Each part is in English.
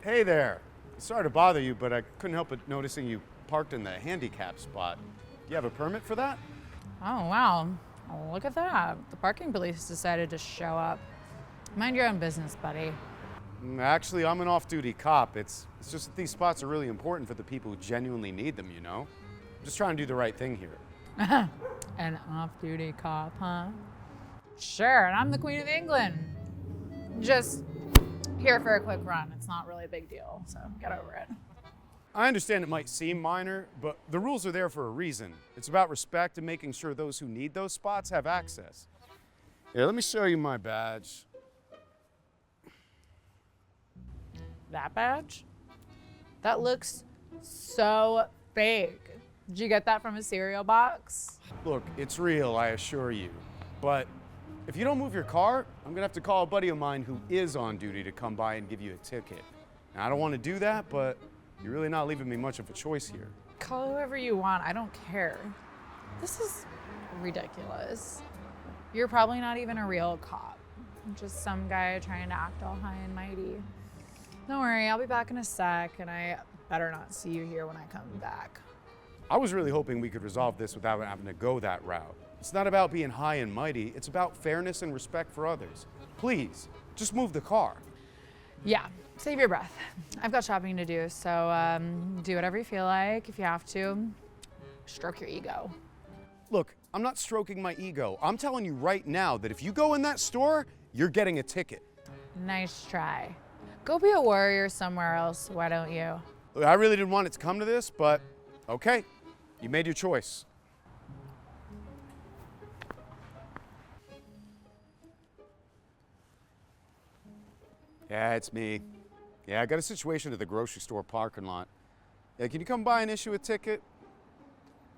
Hey there. Sorry to bother you, but I couldn't help but noticing you parked in the handicap spot. Do you have a permit for that? Oh, wow. Look at that. The parking police decided to show up. Mind your own business, buddy. Actually, I'm an off-duty cop. It's just that these spots are really important for the people who genuinely need them, you know? I'm just trying to do the right thing here. An off-duty cop, huh? Sure, and I'm the Queen of England. Just here for a quick run. It's not really a big deal, so get over it. I understand it might seem minor, but the rules are there for a reason. It's about respect and making sure those who need those spots have access. Here, let me show you my badge. That badge? That looks so fake. Did you get that from a cereal box? Look, it's real, I assure you. But if you don't move your car, I'm gonna have to call a buddy of mine who is on duty to come by and give you a ticket. Now, I don't want to do that, but you're really not leaving me much of a choice here. Call whoever you want, I don't care. This is ridiculous. You're probably not even a real cop. Just some guy trying to act all high and mighty. Don't worry, I'll be back in a sec, and I better not see you here when I come back. I was really hoping we could resolve this without having to go that route. It's not about being high and mighty, it's about fairness and respect for others. Please, just move the car. Yeah, save your breath. I've got shopping to do, so do whatever you feel like. If you have to, stroke your ego. Look, I'm not stroking my ego. I'm telling you right now that if you go in that store, you're getting a ticket. Nice try. Go be a warrior somewhere else, why don't you? Look, I really didn't want it to come to this, but okay, you made your choice. Yeah, it's me. Yeah, I got a situation at the grocery store parking lot. Yeah, can you come by and issue a ticket?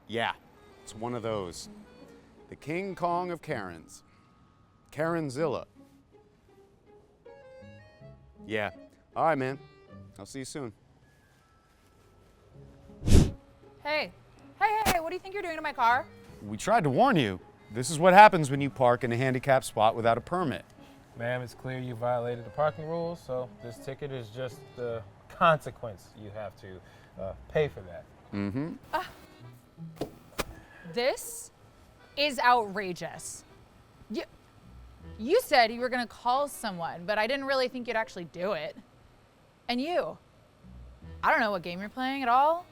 Yeah, it's one of those. The King Kong of Karens. Karenzilla. Yeah. All right, man. I'll see you soon. Hey, what do you think you're doing to my car? We tried to warn you. This is what happens when you park in a handicapped spot without a permit. Ma'am, it's clear you violated the parking rules, so this ticket is just the consequence. You have to pay for that. Mm-hmm. This is outrageous. You said you were gonna call someone, but I didn't really think you'd actually do it. And you, I don't know what game you're playing at all,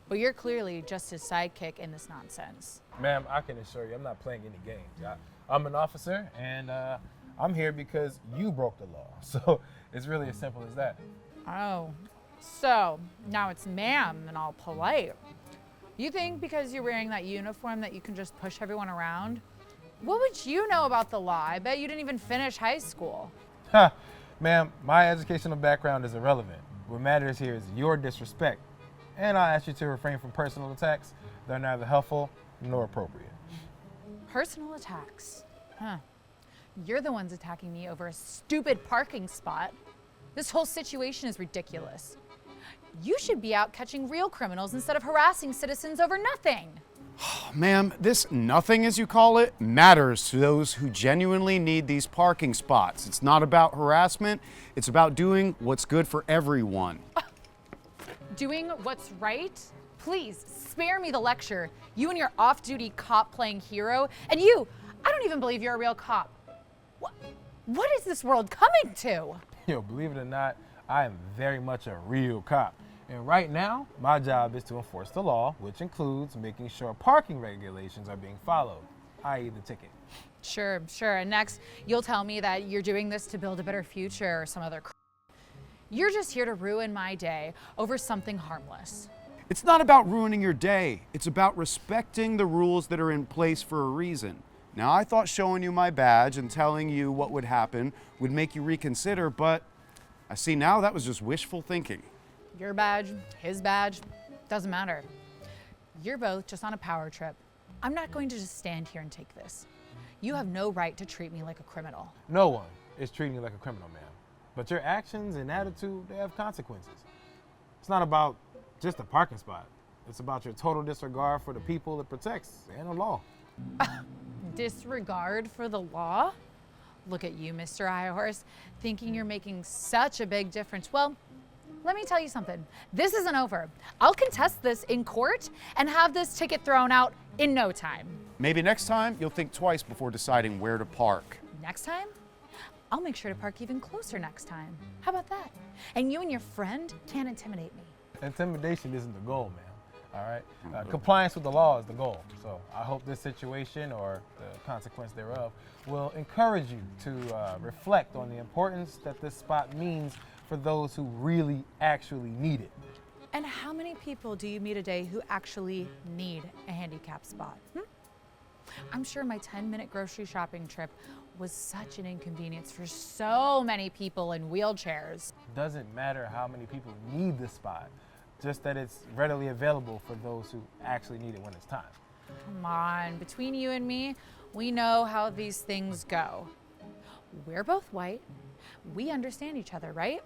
but you're clearly just his sidekick in this nonsense. Ma'am, I can assure you I'm not playing any games. I'm an officer, and I'm here because you broke the law. So it's really as simple as that. Oh, so now it's ma'am and all polite. You think because you're wearing that uniform that you can just push everyone around? What would you know about the law? I bet you didn't even finish high school. Ha! Ma'am, my educational background is irrelevant. What matters here is your disrespect. And I'll ask you to refrain from personal attacks. They're neither helpful nor appropriate. Personal attacks? Huh. You're the ones attacking me over a stupid parking spot. This whole situation is ridiculous. You should be out catching real criminals instead of harassing citizens over nothing. Ma'am, this nothing, as you call it, matters to those who genuinely need these parking spots. It's not about harassment. It's about doing what's good for everyone. Doing what's right? Please, spare me the lecture. You and your off-duty cop playing hero. And you, I don't even believe you're a real cop. What is this world coming to? Yo, believe it or not, I am very much a real cop. And right now, my job is to enforce the law, which includes making sure parking regulations are being followed, i.e. the ticket. Sure. And next, you'll tell me that you're doing this to build a better future or some other You're just here to ruin my day over something harmless. It's not about ruining your day. It's about respecting the rules that are in place for a reason. Now, I thought showing you my badge and telling you what would happen would make you reconsider, but I see now that was just wishful thinking. Your badge, his badge, doesn't matter. You're both just on a power trip. I'm not going to just stand here and take this. You have no right to treat me like a criminal. No one is treating you like a criminal, ma'am. But your actions and attitude, they have consequences. It's not about just a parking spot. It's about your total disregard for the people it protects and the law. Disregard for the law? Look at you, Mr. High Horse, thinking you're making such a big difference. Well, let me tell you something. This isn't over. I'll contest this in court and have this ticket thrown out in no time. Maybe next time you'll think twice before deciding where to park. Next time, I'll make sure to park even closer next time. How about that? And you and your friend can't intimidate me. Intimidation isn't the goal, man. All right? Compliance with the law is the goal. So I hope this situation or the consequence thereof will encourage you to reflect on the importance that this spot means for those who really actually need it. And how many people do you meet a day who actually need a handicap spot? I'm sure my 10-minute grocery shopping trip was such an inconvenience for so many people in wheelchairs. Doesn't matter how many people need the spot, just that it's readily available for those who actually need it when it's time. Come on, between you and me, we know how these things go. We're both white. We understand each other, right?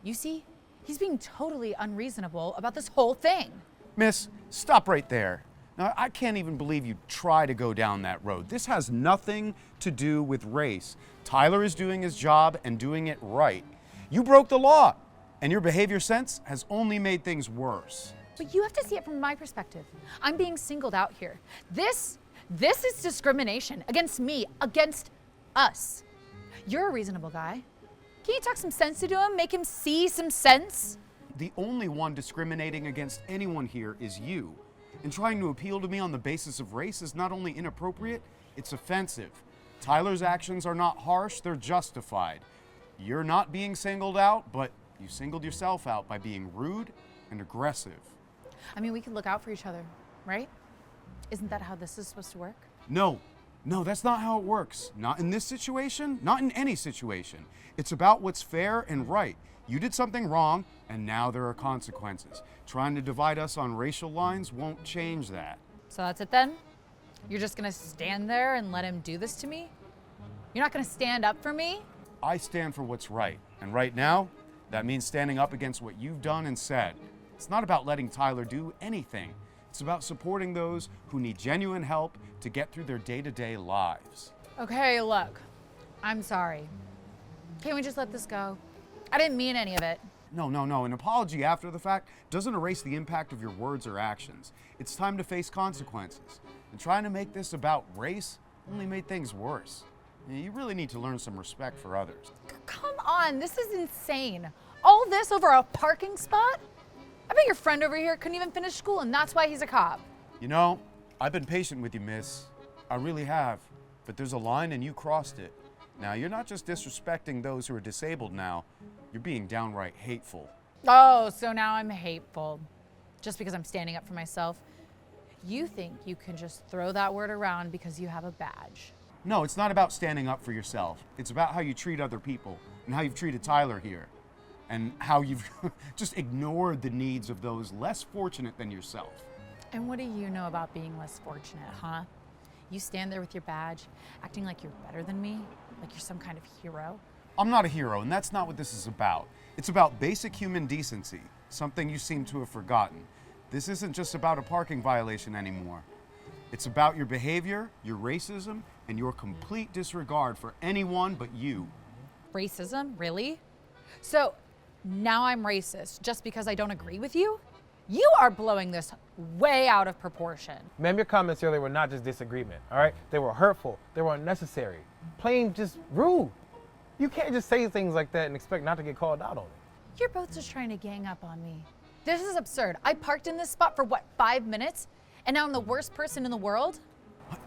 You see, he's being totally unreasonable about this whole thing. Miss, stop right there. Now, I can't even believe you try to go down that road. This has nothing to do with race. Tyler is doing his job and doing it right. You broke the law, and your behavior since has only made things worse. But you have to see it from my perspective. I'm being singled out here. This is discrimination against me, against us. You're a reasonable guy. Can you talk some sense into him? Make him see some sense? The only one discriminating against anyone here is you. And trying to appeal to me on the basis of race is not only inappropriate, it's offensive. Tyler's actions are not harsh, they're justified. You're not being singled out, but you singled yourself out by being rude and aggressive. I mean, we can look out for each other, right? Isn't that how this is supposed to work? No, that's not how it works. Not in this situation, not in any situation. It's about what's fair and right. You did something wrong, and now there are consequences. Trying to divide us on racial lines won't change that. So that's it then? You're just gonna stand there and let him do this to me? You're not gonna stand up for me? I stand for what's right, and right now, that means standing up against what you've done and said. It's not about letting Tyler do anything. It's about supporting those who need genuine help to get through their day-to-day lives. Okay, look, I'm sorry. Can't we just let this go? I didn't mean any of it. No. An apology after the fact doesn't erase the impact of your words or actions. It's time to face consequences. And trying to make this about race only made things worse. You really need to learn some respect for others. Come on, this is insane. All this over a parking spot? I bet your friend over here couldn't even finish school and that's why he's a cop. You know, I've been patient with you, miss. I really have. But there's a line and you crossed it. Now, you're not just disrespecting those who are disabled now, you're being downright hateful. Oh, so now I'm hateful. Just because I'm standing up for myself. You think you can just throw that word around because you have a badge. No, it's not about standing up for yourself. It's about how you treat other people and how you've treated Tyler here. And how you've just ignored the needs of those less fortunate than yourself. And what do you know about being less fortunate, huh? You stand there with your badge, acting like you're better than me, like you're some kind of hero. I'm not a hero, and that's not what this is about. It's about basic human decency, something you seem to have forgotten. This isn't just about a parking violation anymore. It's about your behavior, your racism, and your complete disregard for anyone but you. Racism? Really? So now I'm racist just because I don't agree with you? You are blowing this way out of proportion. Ma'am, your comments earlier were not just disagreement, all right? They were hurtful, they were unnecessary, plain just rude. You can't just say things like that and expect not to get called out on it. You're both just trying to gang up on me. This is absurd. I parked in this spot for what, 5 minutes? And now I'm the worst person in the world?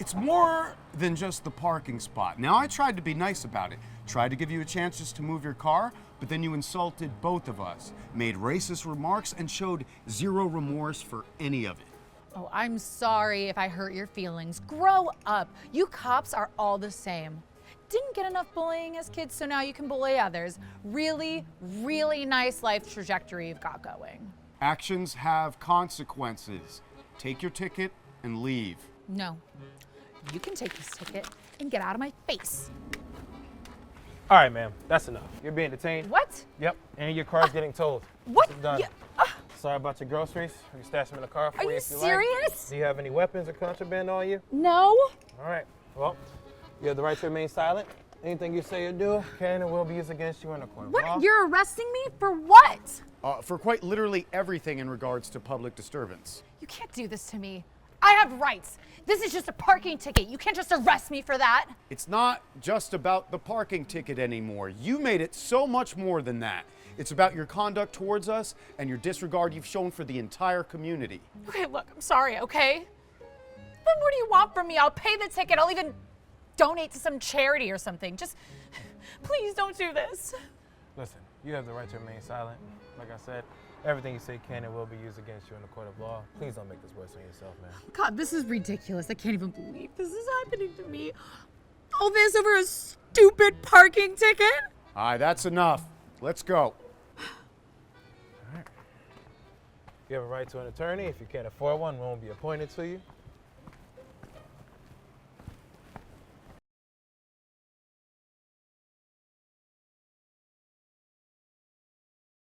It's more than just the parking spot. Now, I tried to be nice about it. Tried to give you a chance just to move your car, but then you insulted both of us, made racist remarks, and showed zero remorse for any of it. Oh, I'm sorry if I hurt your feelings. Grow up. You cops are all the same. Didn't get enough bullying as kids, so now you can bully others. Really, really nice life trajectory you've got going. Actions have consequences. Take your ticket and leave. No, you can take this ticket and get out of my face. All right, ma'am, that's enough. You're being detained. What? Yep, and your car's getting towed. What? It's done. Yeah, Sorry about your groceries. We can stash them in the car for are you you if you like. serious? Do you have any weapons or contraband on you? No. All right, well, you have the right to remain silent Anything you say or do can and will be used against you in a court of law. What? You're arresting me for what? For quite literally everything in regards to public disturbance. You can't do this to me. I have rights. This is just a parking ticket. You can't just arrest me for that. It's not just about the parking ticket anymore. You made it so much more than that. It's about your conduct towards us and your disregard you've shown for the entire community. Okay, look, I'm sorry, okay? What more do you want from me? I'll pay the ticket. I'll even donate to some charity or something. Just, please don't do this. Listen, you have the right to remain silent. Like I said, everything you say can and will be used against you in the court of law. Please don't make this worse on yourself, man. God, this is ridiculous. I can't even believe this is happening to me. All this over a stupid parking ticket? All right, that's enough. Let's go. You have a right to an attorney. If you can't afford one won't be appointed to you.